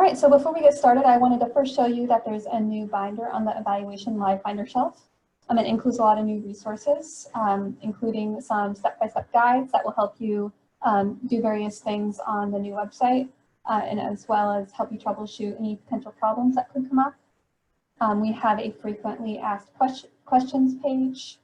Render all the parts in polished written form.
right, so before we get started, I wanted to first show you that there's a new binder on the Evaluation Live Binder shelf. It includes a lot of new resources, including some step-by-step guides that will help you do various things on the new website, and as well as help you troubleshoot any potential problems that could come up. We have a frequently asked questions page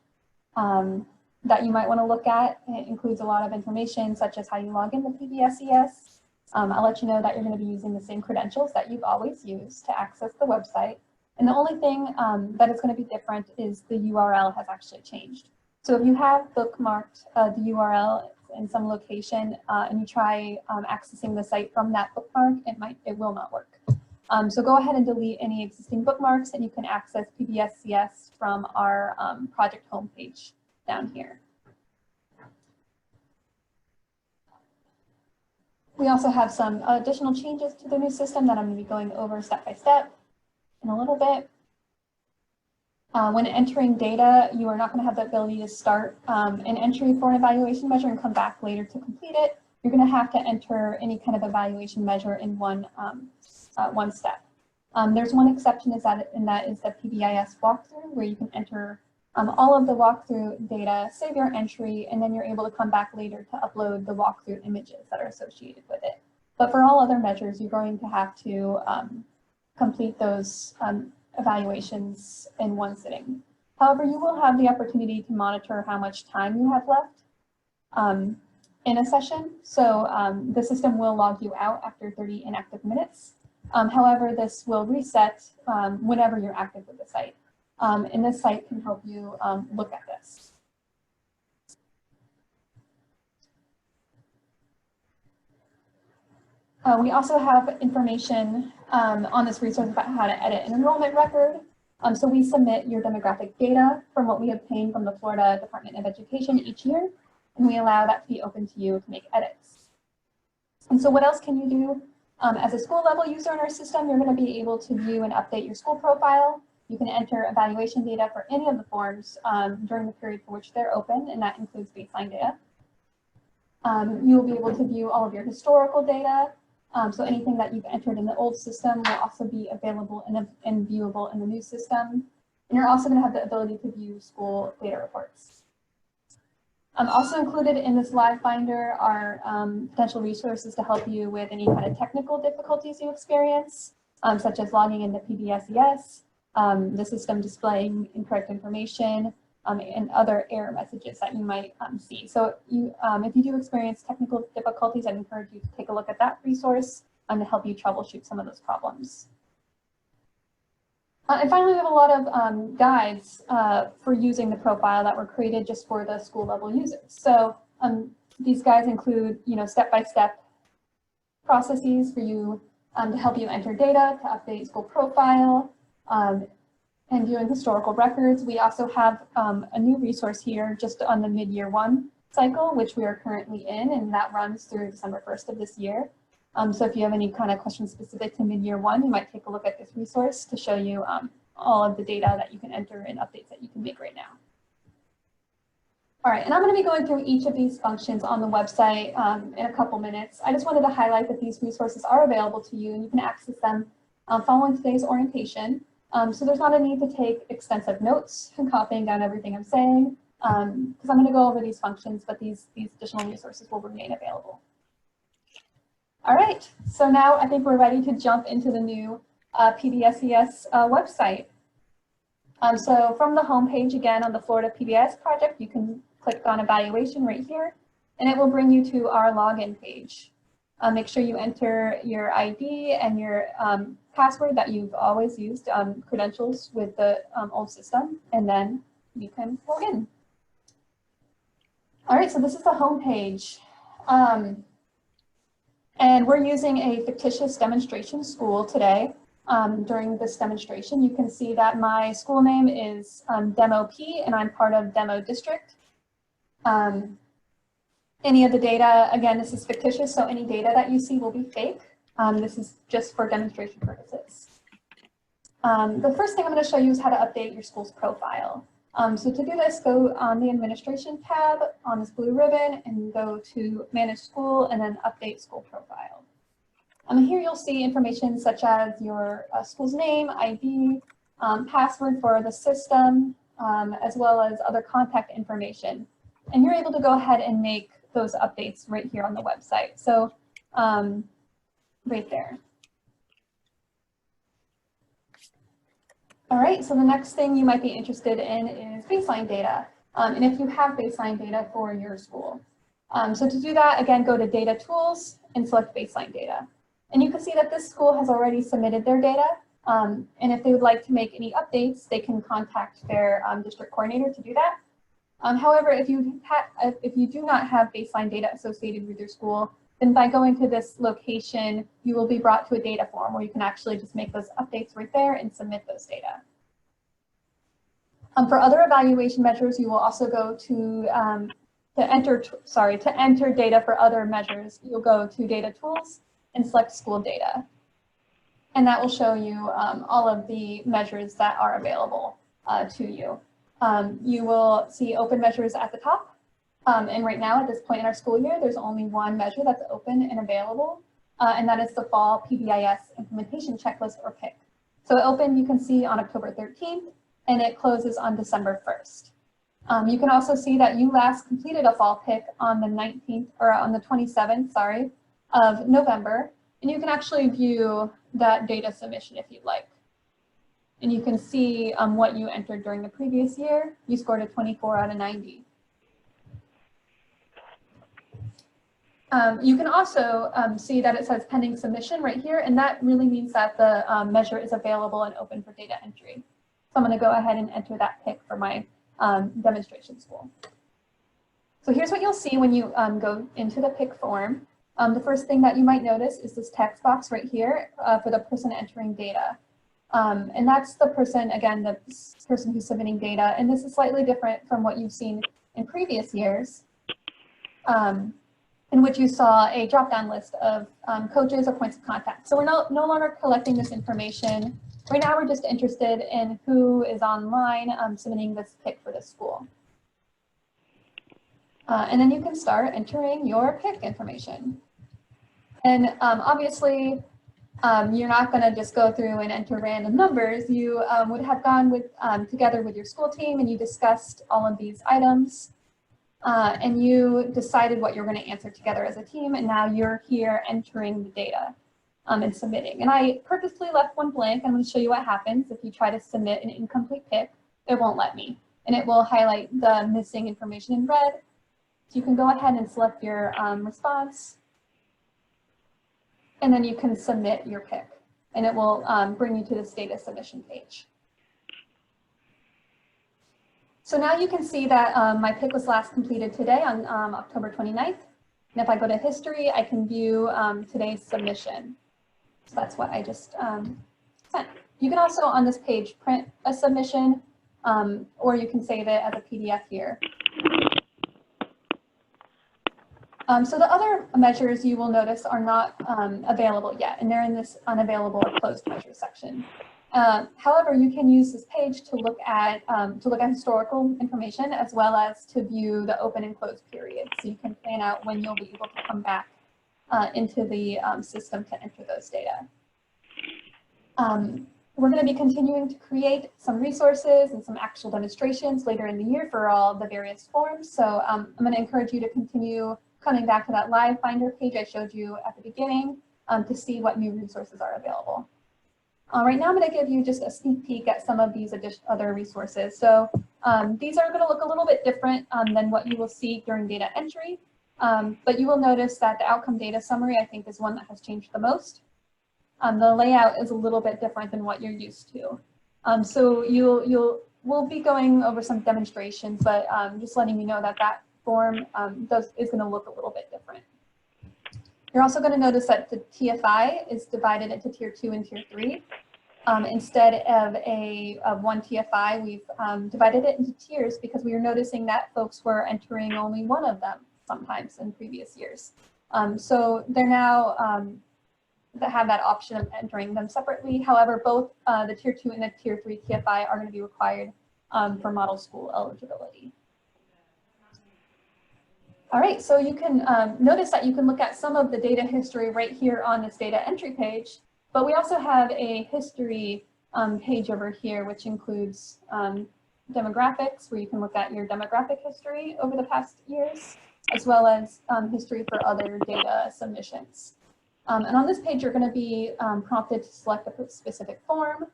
that you might want to look at. It includes a lot of information such as how you log into PBSES. I'll let you know that you're going to be using the same credentials that you've always used to access the website. And the only thing that is going to be different is the URL has actually changed. So if you have bookmarked the URL in some location and you try accessing the site from that bookmark, it will not work. So go ahead and delete any existing bookmarks, and you can access PBSES from our project homepage down here. We also have some additional changes to the new system that I'm going to be going over step by step in a little bit. When entering data, you are not going to have the ability to start an entry for an evaluation measure and come back later to complete it. You're going to have to enter any kind of evaluation measure in one step. There's one exception, and that is the PBIS walkthrough, where you can enter all of the walkthrough data, save your entry, and then you're able to come back later to upload the walkthrough images that are associated with it. But for all other measures, you're going to have to complete those evaluations in one sitting. However, you will have the opportunity to monitor how much time you have left in a session. So the system will log you out after 30 inactive minutes. However, this will reset whenever you're active with the site. And this site can help you look at this. We also have information on this resource about how to edit an enrollment record. So we submit your demographic data from what we obtain from the Florida Department of Education each year, and we allow that to be open to you to make edits. And so what else can you do? As a school level user in our system, you're going to be able to view and update your school profile. You can enter evaluation data for any of the forms during the period for which they're open, and that includes baseline data. You will be able to view all of your historical data. So anything that you've entered in the old system will also be available and viewable in the new system. And you're also going to have the ability to view school data reports. Also included in this live binder are potential resources to help you with any kind of technical difficulties you experience, such as logging into PBSES, the system displaying incorrect information, and other error messages that you might see. So if you do experience technical difficulties, I'd encourage you to take a look at that resource to help you troubleshoot some of those problems. And finally, we have a lot of guides for using the profile that were created just for the school level users. So these guides include, step-by-step processes for you to help you enter data, to update school profile, and viewing historical records. We also have a new resource here just on the mid-year 1 cycle, which we are currently in, and that runs through December 1st of this year. So if you have any kind of questions specific to mid-year 1, you might take a look at this resource to show you all of the data that you can enter and updates that you can make right now. All right, and I'm going to be going through each of these functions on the website in a couple minutes. I just wanted to highlight that these resources are available to you, and you can access them following today's orientation. So there's not a need to take extensive notes and copying down everything I'm saying, because I'm going to go over these functions, but these additional resources will remain available. All right, so now I think we're ready to jump into the new PBSES website. So from the homepage, again, on the Florida PBS project, you can click on evaluation right here, and it will bring you to our login page. Make sure you enter your ID and your password that you've always used, credentials with the old system, and then you can log in. All right, so this is the homepage. And we're using a fictitious demonstration school today. During this demonstration, you can see that my school name is Demo P, and I'm part of Demo District. Any of the data, again, this is fictitious, so any data that you see will be fake. This is just for demonstration purposes. The first thing I'm going to show you is how to update your school's profile. So to do this, go on the Administration tab on this blue ribbon and go to Manage School and then Update School Profile. Here you'll see information such as your school's name, ID, password for the system, as well as other contact information. And you're able to go ahead and make those updates right here on the website. So right there. All right, so the next thing you might be interested in is baseline data. And if you have baseline data for your school. So to do that, again, go to Data Tools and select Baseline Data. And you can see that this school has already submitted their data. And if they would like to make any updates, they can contact their district coordinator to do that. However, if you do not have baseline data associated with your school, then by going to this location, you will be brought to a data form where you can actually just make those updates right there and submit those data. For other evaluation measures, you will also go to enter data for other measures. You'll go to Data Tools and select School Data. And that will show you all of the measures that are available to you. You will see open measures at the top. And right now, at this point in our school year, there's only one measure that's open and available, and that is the Fall PBIS Implementation Checklist, or PIC. So it opened, you can see, on October 13th, and it closes on December 1st. You can also see that you last completed a fall PIC on the 19th, or on the 27th, sorry, of November, and you can actually view that data submission if you'd like. And you can see what you entered during the previous year. You scored a 24 out of 90. You can also see that it says pending submission right here, and that really means that the measure is available and open for data entry. So I'm going to go ahead and enter that PIC for my demonstration school. So here's what you'll see when you go into the PIC form. The first thing that you might notice is this text box right here for the person entering data. And that's the person, again, the person who's submitting data. And this is slightly different from what you've seen in previous years, in which you saw a drop-down list of coaches or points of contact. So we're no longer collecting this information. Right now, we're just interested in who is online submitting this PIC for this school. And then you can start entering your PIC information. And obviously, you're not going to just go through and enter random numbers. You would have gone with together with your school team, and you discussed all of these items. And you decided what you're going to answer together as a team, and now you're here entering the data and submitting. And I purposely left one blank. I'm going to show you what happens if you try to submit an incomplete PIC. It won't let me, and it will highlight the missing information in red. So you can go ahead and select your response, and then you can submit your PIC, and it will bring you to this data submission page. So now you can see that my PIC was last completed today on October 29th. And if I go to history, I can view today's submission. So that's what I just sent. You can also on this page print a submission, or you can save it as a PDF here. So the other measures you will notice are not available yet, and they're in this unavailable or closed measures section. However, you can use this page to look at historical information as well as to view the open and closed periods. So you can plan out when you'll be able to come back into the system to enter those data. We're going to be continuing to create some resources and some actual demonstrations later in the year for all the various forms. So I'm going to encourage you to continue coming back to that live Finder page I showed you at the beginning to see what new resources are available. Right now I'm going to give you just a sneak peek at some of these other resources. So these are going to look a little bit different than what you will see during data entry, but you will notice that the outcome data summary, I think, is one that has changed the most. The layout is a little bit different than what you're used to. So we'll be going over some demonstrations, but just letting you know that that form is going to look a little bit different. You're also going to notice that the TFI is divided into Tier 2 and Tier 3. Instead of one TFI, we've divided it into tiers because we were noticing that folks were entering only one of them sometimes in previous years. So they're now that have that option of entering them separately. However, both the Tier 2 and the Tier 3 TFI are going to be required for model school eligibility. All right, so you can notice that you can look at some of the data history right here on this data entry page, but we also have a history page over here, which includes demographics, where you can look at your demographic history over the past years, as well as history for other data submissions. And on this page, you're going to be prompted to select a specific form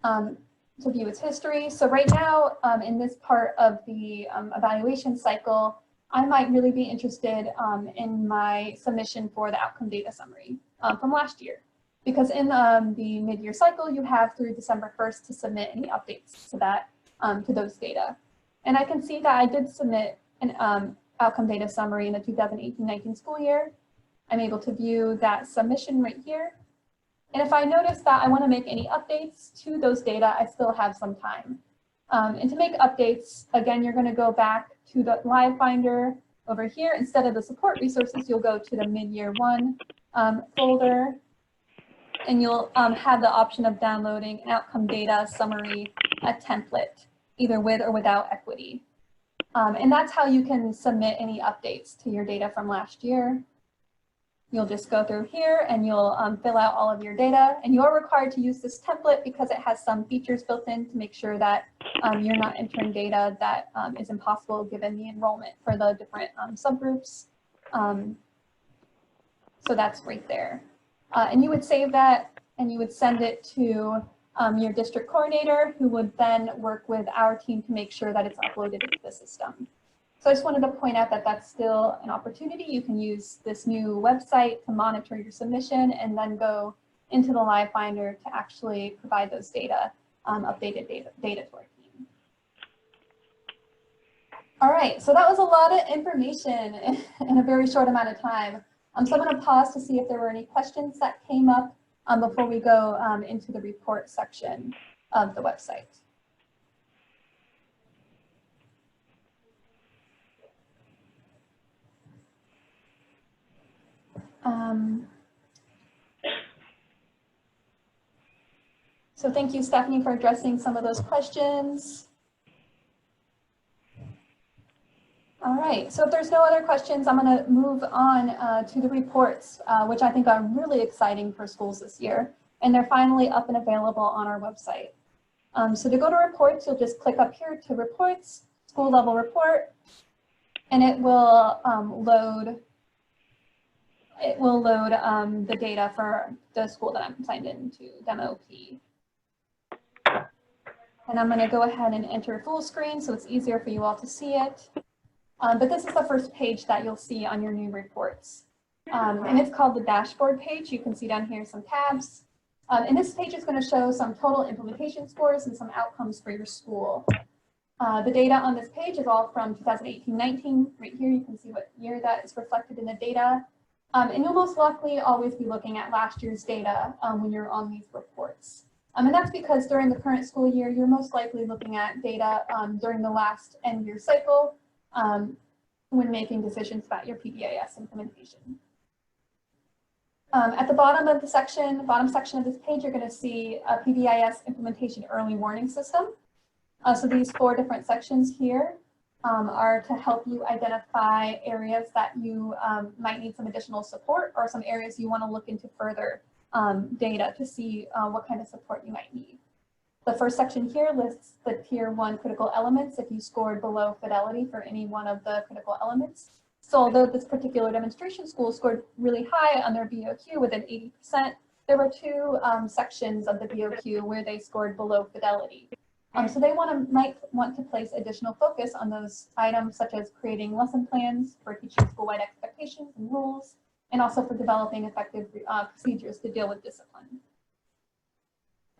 to view its history. So right now, in this part of the evaluation cycle, I might really be interested in my submission for the outcome data summary from last year. Because in the mid-year cycle, you have through December 1st to submit any updates to that, to those data. And I can see that I did submit an outcome data summary in the 2018-19 school year. I'm able to view that submission right here. And if I notice that I want to make any updates to those data, I still have some time. And to make updates, again, you're going to go back to the Live Finder over here. Instead of the support resources, you'll go to the mid-year 1 folder, and you'll have the option of downloading an outcome data summary, a template, either with or without equity. And that's how you can submit any updates to your data from last year. You'll just go through here and you'll fill out all of your data, and you're required to use this template because it has some features built in to make sure that you're not entering data that is impossible given the enrollment for the different subgroups. So that's right there. And you would save that and you would send it to your district coordinator, who would then work with our team to make sure that it's uploaded into the system. So I just wanted to point out that that's still an opportunity. You can use this new website to monitor your submission and then go into the Live Finder to actually provide those data, updated data to our team. All right, so that was a lot of information in a very short amount of time. So I'm going to pause to see if there were any questions that came up before we go into the report section of the website. So thank you, Stephanie, for addressing some of those questions. All right, so if there's no other questions, I'm going to move on to the reports, which I think are really exciting for schools this year. And they're finally up and available on our website. So to go to reports, you'll just click up here to reports, school level report, and it will load the data for the school that I'm signed into, Demo P. And I'm going to go ahead and enter full screen so it's easier for you all to see it. But this is the first page that you'll see on your new reports. And it's called the dashboard page. You can see down here some tabs. And this page is going to show some total implementation scores and some outcomes for your school. The data on this page is all from 2018-19. Right here you can see what year that is reflected in the data. And you'll most likely always be looking at last year's data when you're on these reports. And that's because during the current school year, you're most likely looking at data during the last end year cycle when making decisions about your PBSES implementation. At the bottom of the section, bottom section of this page, you're going to see a PBSES implementation early warning system. So these 4 different sections here are to help you identify areas that you might need some additional support, or some areas you want to look into further data to see what kind of support you might need. The first section here lists the tier 1 critical elements if you scored below fidelity for any one of the critical elements. So although this particular demonstration school scored really high on their BOQ with an 80%, there were 2 sections of the BOQ where they scored below fidelity. So they might want to place additional focus on those items, such as creating lesson plans for teaching school-wide expectations and rules, and also for developing effective procedures to deal with discipline.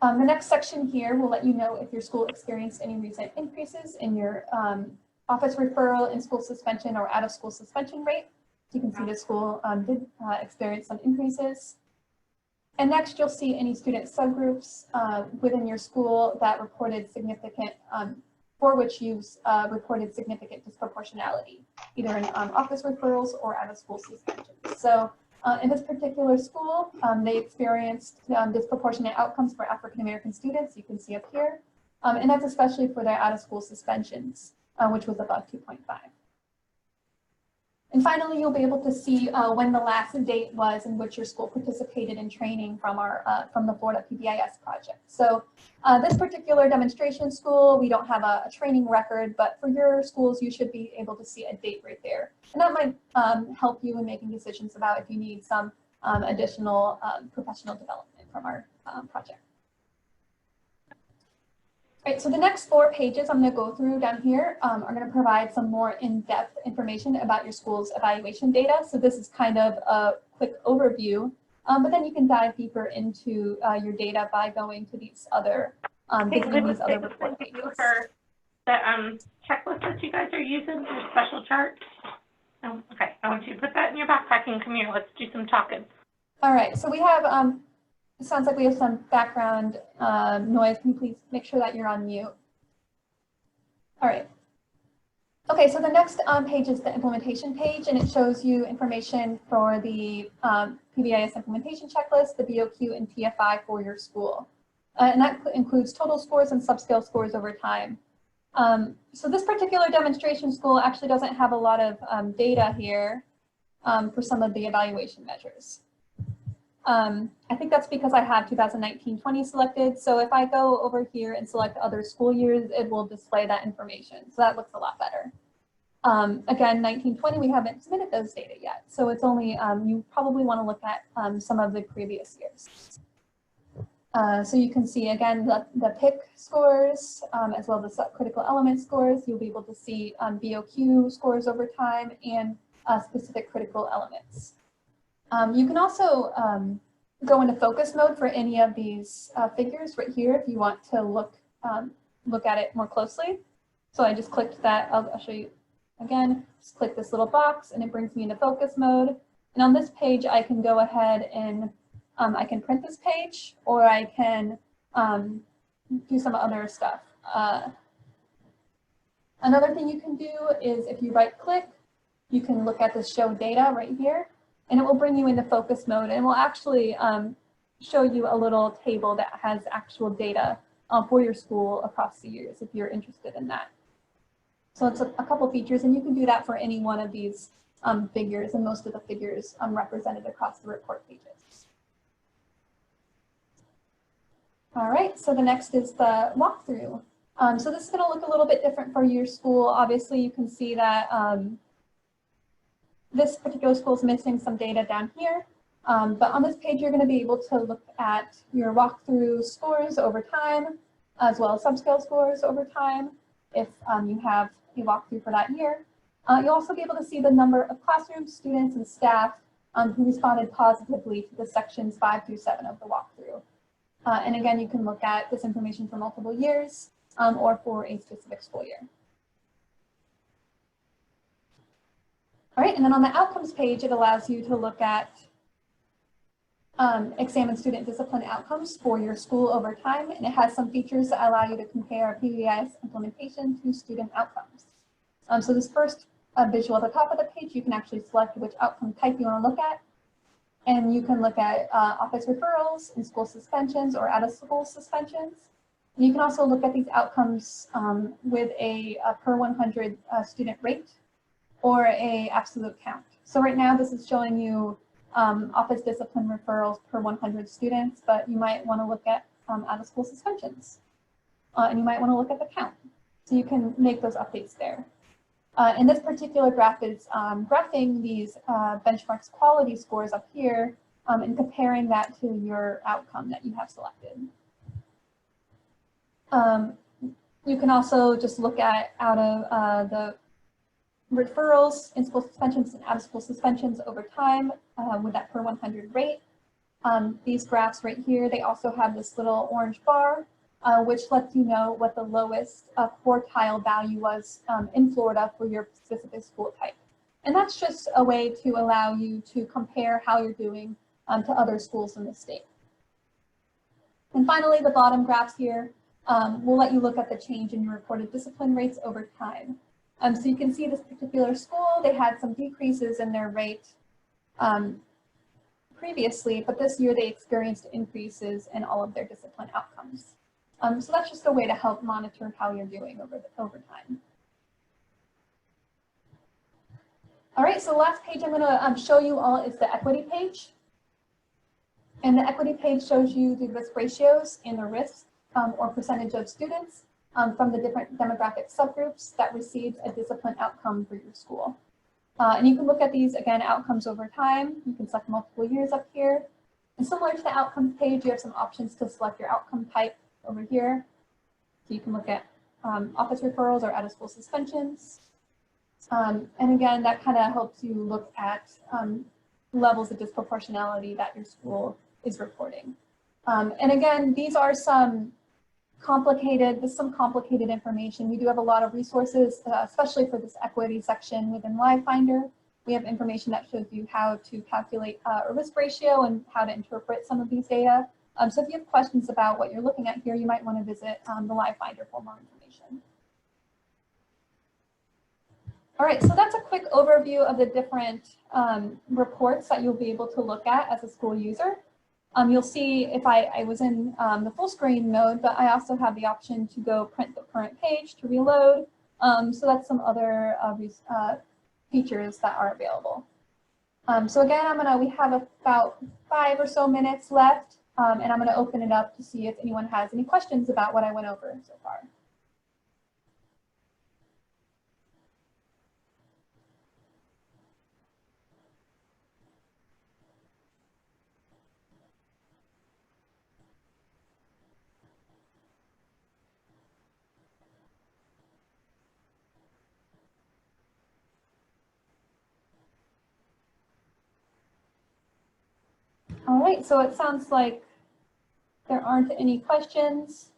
The next section here will let you know if your school experienced any recent increases in your office referral, in-school suspension, or out-of-school suspension rate. You can see the school did experience some increases. And next, you'll see any student subgroups within your school that reported significant, for which you reported significant disproportionality, either in office referrals or out-of-school suspensions. So in this particular school, they experienced disproportionate outcomes for African-American students, you can see up here. And that's especially for their out-of-school suspensions, which was above 2.5. And finally, you'll be able to see when the last date was in which your school participated in training from the Florida PBIS project. So this particular demonstration school, we don't have a training record, but for your schools, you should be able to see a date right there. And that might help you in making decisions about if you need some additional professional development from our project. All right, so the next 4 pages I'm going to go through down here are going to provide some more in-depth information about your school's evaluation data. So this is kind of a quick overview, but then you can dive deeper into your data by going to these other, visiting these other report pages. For the checklist that you guys are using, the special chart. Oh, okay, I want you to put that in your backpack and come here. Let's do some talking. All right, so we have, it sounds like we have some background noise. Can you please make sure that you're on mute? All right. Okay, so the next page is the implementation page, and it shows you information for the PBIS implementation checklist, the BOQ, and TFI for your school. And that includes total scores and subscale scores over time. So this particular demonstration school actually doesn't have a lot of data here for some of the evaluation measures. I think that's because I have 2019-20 selected. So if I go over here and select other school years, it will display that information. So that looks a lot better. Again, 19-20, we haven't submitted those data yet. So it's only, you probably want to look at some of the previous years. So you can see, again, the PIC scores, as well as the critical element scores. You'll be able to see BOQ scores over time and specific critical elements. You can also go into focus mode for any of these figures right here if you want to look at it more closely. So I just clicked that. I'll show you again. Just click this little box and it brings me into focus mode. And on this page, I can go ahead and I can print this page, or I can do some other stuff. Another thing you can do is if you right click, you can look at the show data right here. And it will bring you into focus mode, and it will actually show you a little table that has actual data for your school across the years if you're interested in that. So it's a couple features, and you can do that for any one of these figures, and most of the figures represented across the report pages. All right, so the next is the walkthrough. So this is going to look a little bit different for your school. Obviously, you can see that this particular school is missing some data down here, but on this page, you're going to be able to look at your walkthrough scores over time, as well as subscale scores over time, if you have a walkthrough for that year. You'll also be able to see the number of classrooms, students, and staff who responded positively to the sections 5 through 7 of the walkthrough. And again, you can look at this information for multiple years or for a specific school year. All right, and then on the outcomes page, it allows you to look at examine student discipline outcomes for your school over time, and it has some features that allow you to compare PBIS implementation to student outcomes. So this first visual at the top of the page, you can actually select which outcome type you want to look at, and you can look at office referrals, in-school suspensions, or out-of-school suspensions. And you can also look at these outcomes with a per 100 student rate, or a absolute count. So right now this is showing you office discipline referrals per 100 students, but you might want to look at out-of-school suspensions. And you might want to look at the count. So you can make those updates there. And this particular graph is graphing these benchmarks quality scores up here and comparing that to your outcome that you have selected. You can also just look at out of the referrals, in-school suspensions, and out-of-school suspensions over time with that per 100 rate. These graphs right here, they also have this little orange bar, which lets you know what the lowest quartile value was in Florida for your specific school type. And that's just a way to allow you to compare how you're doing to other schools in the state. And finally, the bottom graphs here will let you look at the change in your reported discipline rates over time. So you can see this particular school, they had some decreases in their rate previously, but this year they experienced increases in all of their discipline outcomes. So that's just a way to help monitor how you're doing over time. All right, so the last page I'm going to show you all is the equity page. And the equity page shows you the risk ratios and the risk or percentage of students from the different demographic subgroups that received a discipline outcome for your school. And you can look at these, again, outcomes over time. You can select multiple years up here. And similar to the outcomes page, you have some options to select your outcome type over here. So you can look at office referrals or out-of-school suspensions. And again, that kind of helps you look at levels of disproportionality that your school is reporting. And again, these are some complicated information. We do have a lot of resources, especially for this equity section within LiveFinder. We have information that shows you how to calculate a risk ratio and how to interpret some of these data. So if you have questions about what you're looking at here, you might want to visit the LiveFinder for more information. All right, so that's a quick overview of the different reports that you'll be able to look at as a school user. You'll see if I was in the full screen mode, but I also have the option to go print the current page to reload. So that's some other features that are available. So again, we have about 5 or so minutes left, and I'm gonna open it up to see if anyone has any questions about what I went over so far. All right, so it sounds like there aren't any questions.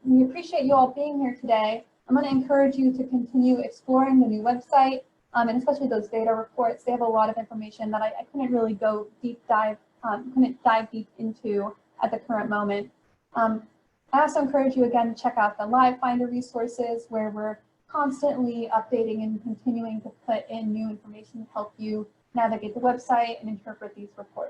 We appreciate you all being here today. I'm going to encourage you to continue exploring the new website, and especially those data reports. They have a lot of information that I couldn't really go couldn't dive deep into at the current moment. I also encourage you again to check out the LiveFinder resources, where we're constantly updating and continuing to put in new information to help you navigate the website and interpret these reports.